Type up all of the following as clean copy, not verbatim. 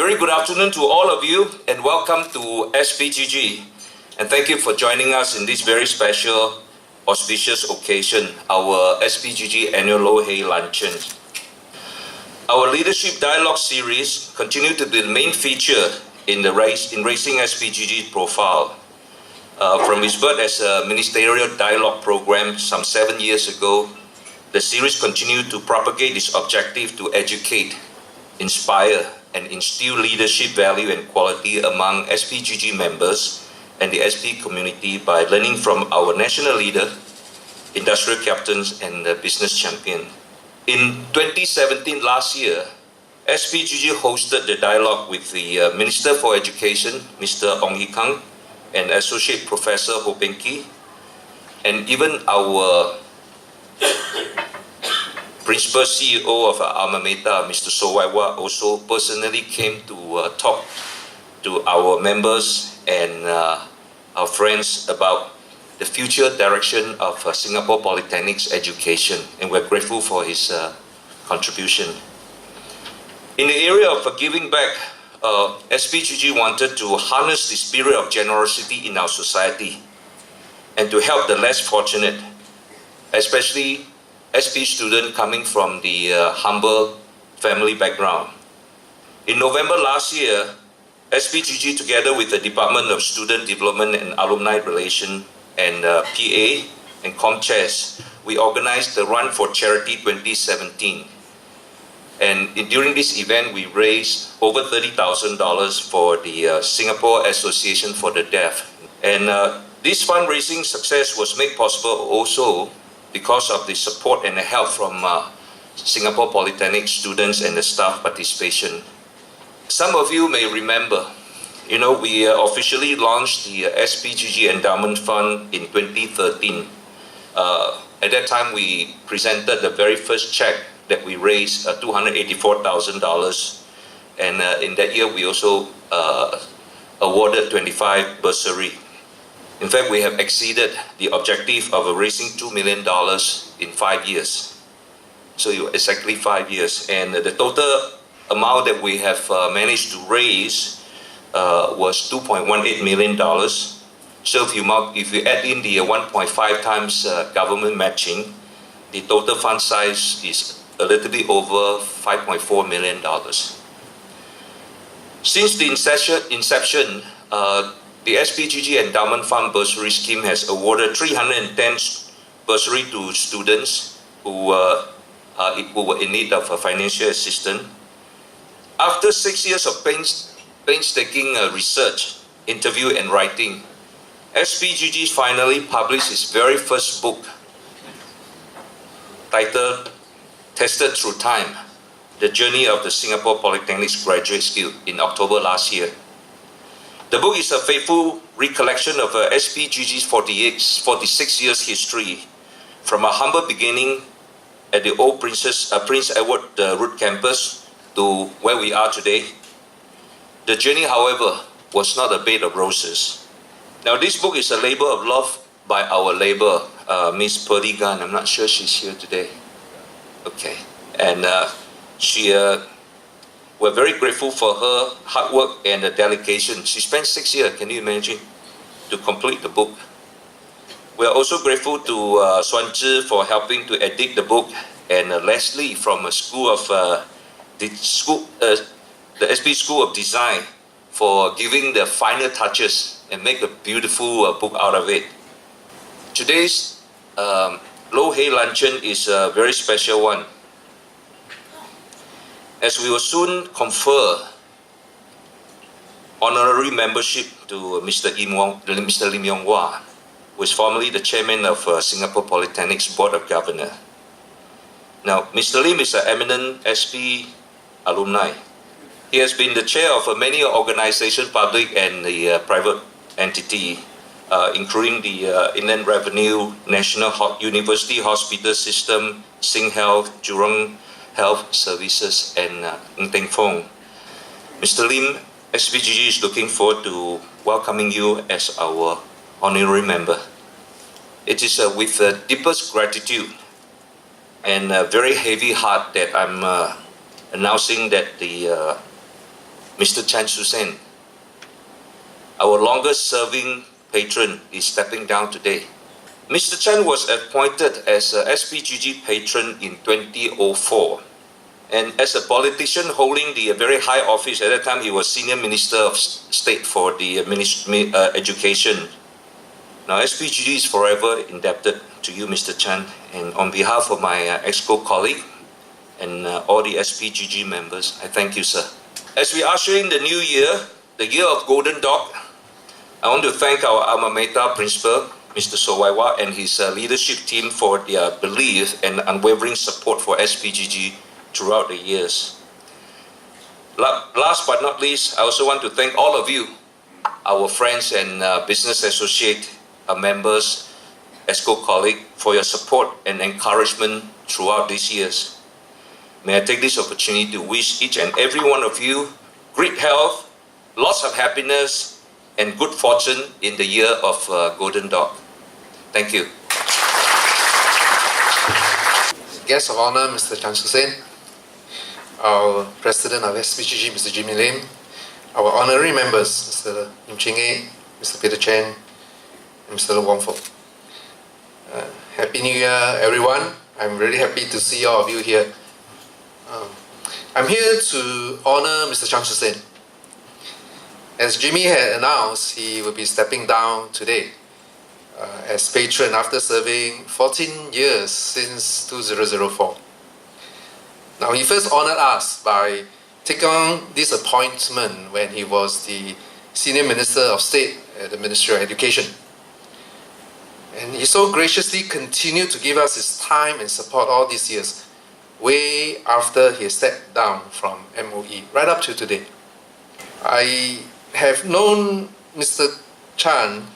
A very good afternoon to all of you and welcome to SPGG. And thank you for joining us in this very special, auspicious occasion, our SPGG Annual Lo Hei Luncheon. Our Leadership Dialogue series continues to be the main feature in raising SPGG's profile. From its birth as a ministerial dialogue program some 7 years ago, the series continued to propagate its objective to educate, inspire, and instill leadership value and quality among SPGG members and the SP community by learning from our national leader, industrial captains, and business champion. In 2017, last year, SPGG hosted the dialogue with the Minister for Education, Mr. Ong Yi Kang, and Associate Professor Ho Peng Ki, and even our Principal CEO of our alma mater, Mr. So Wai Wah, also personally came to talk to our members and our friends about the future direction of Singapore Polytechnic's education, and we're grateful for his contribution. In the area of giving back, SPGG wanted to harness the spirit of generosity in our society and to help the less fortunate, especially SP students coming from the humble family background. In November last year, SPGG, together with the Department of Student Development and Alumni Relations and PA and ComChairs, we organized the Run for Charity 2017. And during this event, we raised over $30,000 for the Singapore Association for the Deaf. And this fundraising success was made possible also because of the support and the help from Singapore Polytechnic students and the staff participation. Some of you may remember, we officially launched the SPGG Endowment Fund in 2013. At that time, we presented the very first check that we raised, $284,000. And in that year, we also awarded 25 bursary. In fact, we have exceeded the objective of raising $2 million in 5 years. So exactly 5 years. And the total amount that we have managed to raise was $2.18 million. So if you add in the 1.5 times government matching, the total fund size is a little bit over $5.4 million. Since the inception, the SPGG Endowment Fund Bursary Scheme has awarded 310 bursary to students who were in need of financial assistance. After 6 years of painstaking research, interview, and writing, SPGG finally published its very first book, titled Tested Through Time, The Journey of the Singapore Polytechnic's Graduate Skill, in October last year. The book is a faithful recollection of SPGG's 46 years history, from a humble beginning at the old Prince Edward Road campus to where we are today. The journey, however, was not a bed of roses. Now, this book is a labor of love by our labor, Miss Pearly Gunn. I'm not sure she's here today. Okay. And we're very grateful for her hard work and dedication. She spent 6 years, can you imagine, to complete the book. We are also grateful to Suan Zhi for helping to edit the book, and Leslie from the SP School of Design for giving the final touches and make a beautiful book out of it. Today's Lo Hei Luncheon is a very special one, as we will soon confer honorary membership to Mr. Lim Yong Wah, who is formerly the chairman of Singapore Polytechnic's Board of Governors. Now, Mr. Lim is an eminent SP alumni. He has been the chair of many organizations, public and the private entity, including the Inland Revenue, National University Hospital System, SingHealth, Jurong Health Services, and Ng Teng Fong. Mr. Lim, SPGG is looking forward to welcoming you as our honorary member. It is with the deepest gratitude and a very heavy heart that I'm announcing that the Mr. Chan Su-sen, our longest serving patron, is stepping down today. Mr. Chan was appointed as a SPGG patron in 2004. And as a politician holding the very high office, at that time he was Senior Minister of State for the Education. Now SPGG is forever indebted to you, Mr. Chan, and on behalf of my EXCO colleague and all the SPGG members, I thank you, sir. As we usher in the new year, the year of Golden Dog, I want to thank our alma mater principal, Mr. Sowaiwa, and his leadership team for their belief and unwavering support for SPGG throughout the years. Last but not least, I also want to thank all of you, our friends and business associate members, EXCO colleague, for your support and encouragement throughout these years. May I take this opportunity to wish each and every one of you great health, lots of happiness, and good fortune in the year of Golden Dog. Thank you. Guest of honor, Mr. Chan Su-sen, our President of SPGG, Mr. Jimmy Lim, our honorary members, Mr. Lim Ching-e, Mr. Peter Chen, and Mr. Lo Wong Fok. Happy New Year, everyone. I'm really happy to see all of you here. I'm here to honor Mr. Chan Su-sen. As Jimmy had announced, he will be stepping down today as patron after serving 14 years since 2004. Now, he first honored us by taking on this appointment when he was the Senior Minister of State at the Ministry of Education. And he so graciously continued to give us his time and support all these years, way after he stepped down from MOE, right up to today. I have known Mr. Chan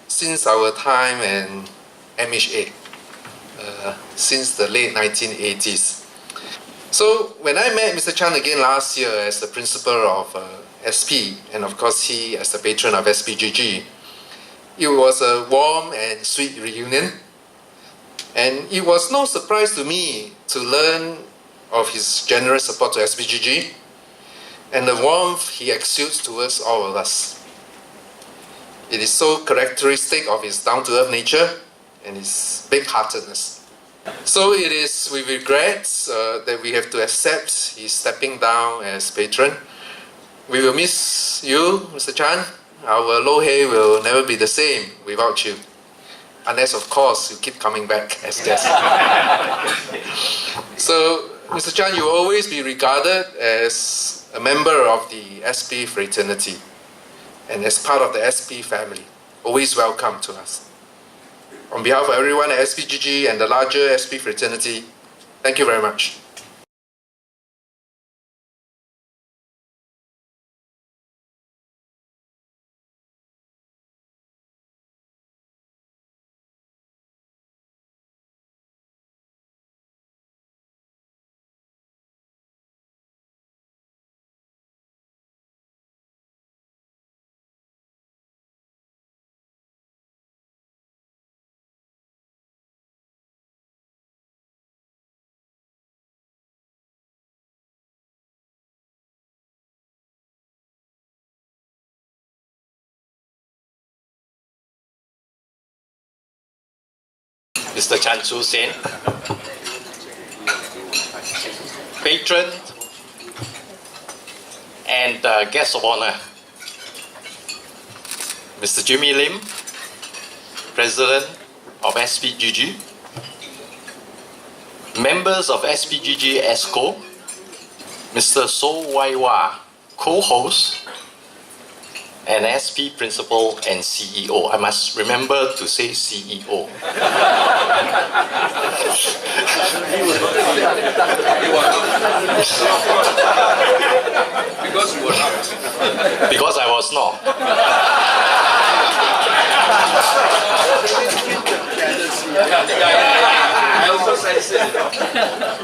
since our time in MHA, since the late 1980s. So when I met Mr. Chan again last year as the principal of SP, and of course he as the patron of SPGG, it was a warm and sweet reunion. And it was no surprise to me to learn of his generous support to SPGG and the warmth he exudes towards all of us. It is so characteristic of his down-to-earth nature and his big-heartedness. So it is with regret that we have to accept his stepping down as patron. We will miss you, Mr. Chan. Our Lo Hei will never be the same without you. Unless, of course, you keep coming back as guest. So, Mr. Chan, you will always be regarded as a member of the SP fraternity and as part of the SP family. Always welcome to us. On behalf of everyone at SPGG and the larger SP fraternity, thank you very much. Mr. Chan Su-sen, patron and guest of honor, Mr. Jimmy Lim, President of SPGG, members of SPGG EXCO, Mr. Sowaiwa, co-host, and SP Principal and CEO. I must remember to say CEO. Because you were not. Because I was not. I also say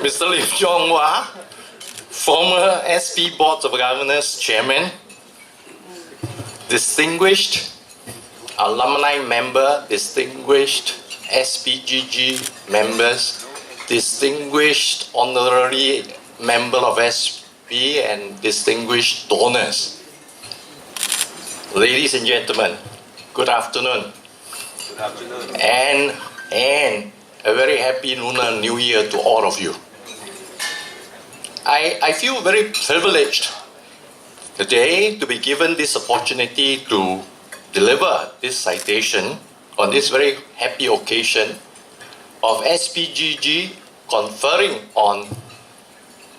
Mr. Lim Jong-hwa, former SP Board of Governors Chairman, distinguished alumni member, distinguished SPGG members, distinguished honorary member of VIP and distinguished donors. Ladies and gentlemen, good afternoon. Good afternoon. And a very happy Lunar New Year to all of you. I feel very privileged today to be given this opportunity to deliver this citation on this very happy occasion of SPGG conferring on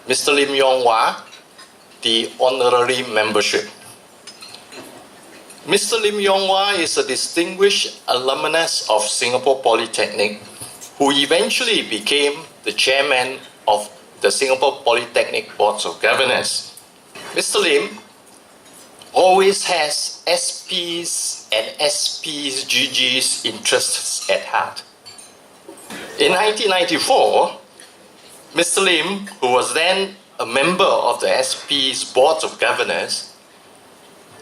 Mr. Lim Yong Hwa the honorary membership. Mr. Lim Yong Hwa is a distinguished alumnus of Singapore Polytechnic who eventually became the chairman of the Singapore Polytechnic Boards of Governors. Mr. Lim always has SP's and SPGG's interests at heart. In 1994, Mr. Lim, who was then a member of the SP's Boards of Governors,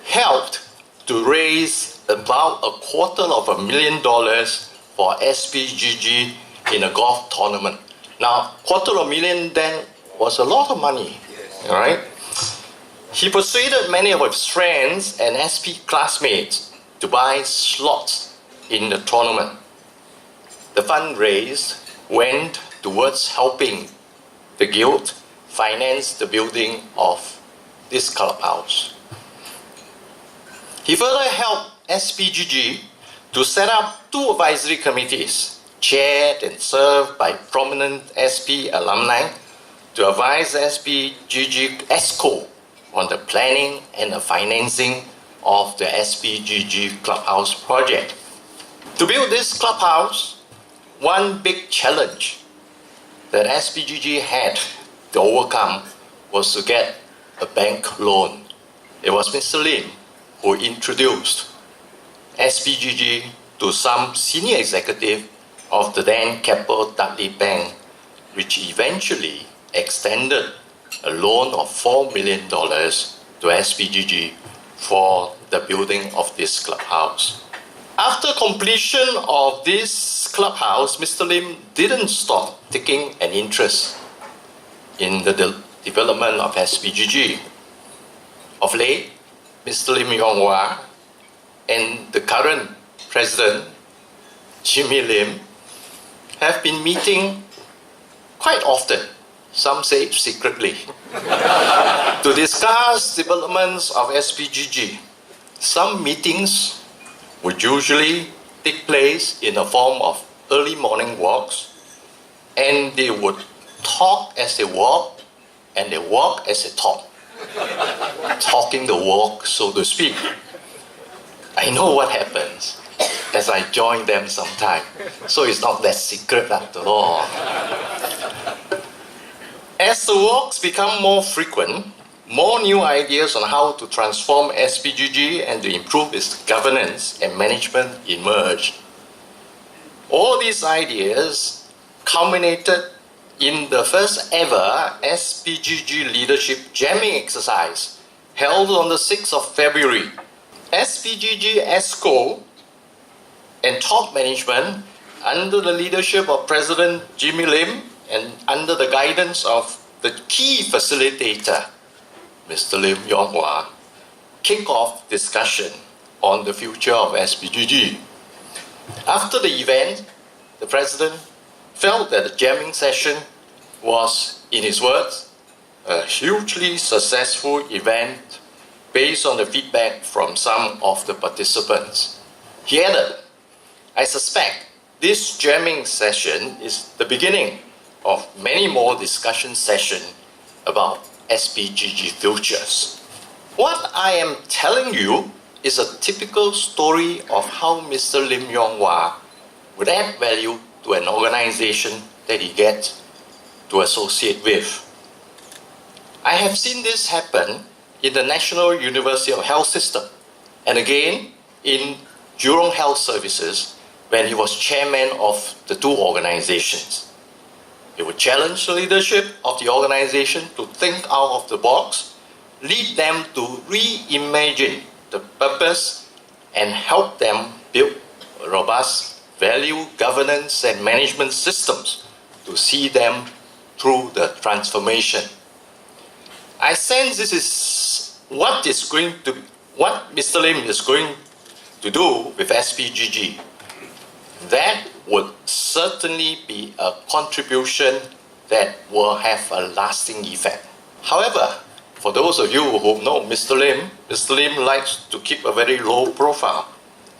helped to raise about $250,000 for SPGG in a golf tournament. Now, $250,000 then was a lot of money, all right? He persuaded many of his friends and SP classmates to buy slots in the tournament. The fund raised went towards helping the guild finance the building of this clubhouse. He further helped SPGG to set up 2 advisory committees, chaired and served by prominent SP alumni, to advise SPGG ESCO on the planning and the financing of the SPGG Clubhouse project. To build this clubhouse, one big challenge that SPGG had to overcome was to get a bank loan. It was Mr. Lim who introduced SPGG to some senior executive of the then Keppel Dudley Bank, which eventually extended a loan of $4 million to SPGG for the building of this clubhouse. After completion of this clubhouse, Mr. Lim didn't stop taking an interest in the development of SPGG. Of late, Mr. Lim Yong Hwa and the current president, Jimmy Lim, have been meeting quite often, some say secretly, to discuss developments of SPGG. Some meetings would usually take place in the form of early morning walks, and they would talk as they walk, and they walk as they talk. Talking the walk, so to speak. I know what happens as I join them sometime, so it's not that secret after all. As the walks become more frequent, more new ideas on how to transform SPGG and to improve its governance and management emerged. All these ideas culminated in the first ever SPGG leadership jamming exercise held on the 6th of February. SPGG ESCO and top management, under the leadership of President Jimmy Lim and under the guidance of the key facilitator, Mr. Lim Yong Hwa, kick off discussion on the future of SPGG. After the event, the President felt that the jamming session was, in his words, a hugely successful event based on the feedback from some of the participants. He added, "I suspect this jamming session is the beginning of many more discussion sessions about SPGG futures." What I am telling you is a typical story of how Mr. Lim Yong Hwa would add value to an organization that he gets to associate with. I have seen this happen in the National University of Health System, and again in Jurong Health Services when he was chairman of the 2 organizations. He would challenge the leadership of the organization to think out of the box, lead them to reimagine the purpose, and help them build robust value, governance, and management systems to see them through the transformation. I sense this is what Mr. Lim is going to do with SPGG. That would certainly be a contribution that will have a lasting effect. However, for those of you who know Mr. Lim likes to keep a very low profile.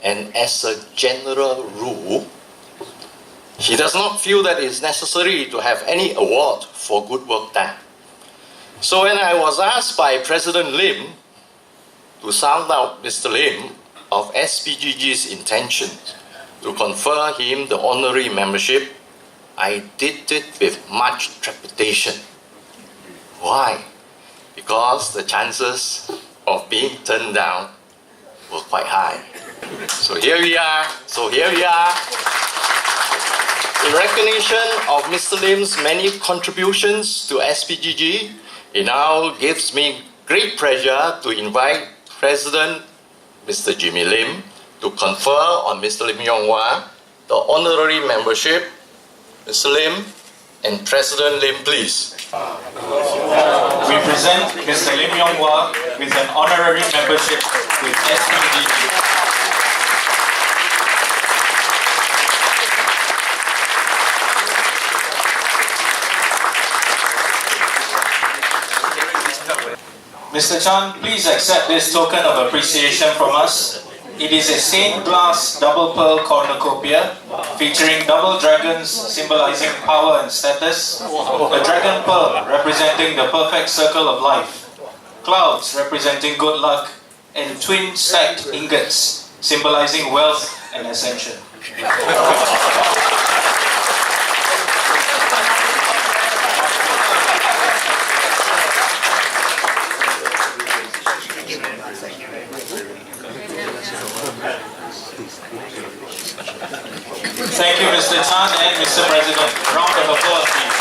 And as a general rule, he does not feel that it's necessary to have any award for good work done. So when I was asked by President Lim to sound out Mr. Lim of SPGG's intention to confer him the honorary membership, I did it with much trepidation. Why? Because the chances of being turned down were quite high. So here we are. In recognition of Mr. Lim's many contributions to SPGG, it now gives me great pleasure to invite President Mr. Jimmy Lim to confer on Mr. Lim Yong Hwa the honorary membership. Mr. Lim and President Lim, please. We present Mr. Lim Yong Hwa with an honorary membership with SPGG. Mr. Chan, please accept this token of appreciation from us. It is a stained glass double pearl cornucopia featuring double dragons symbolizing power and status, a dragon pearl representing the perfect circle of life, clouds representing good luck, and twin stacked ingots symbolizing wealth and ascension. Thank you, Mr. Chan and Mr. President. Round of applause, please.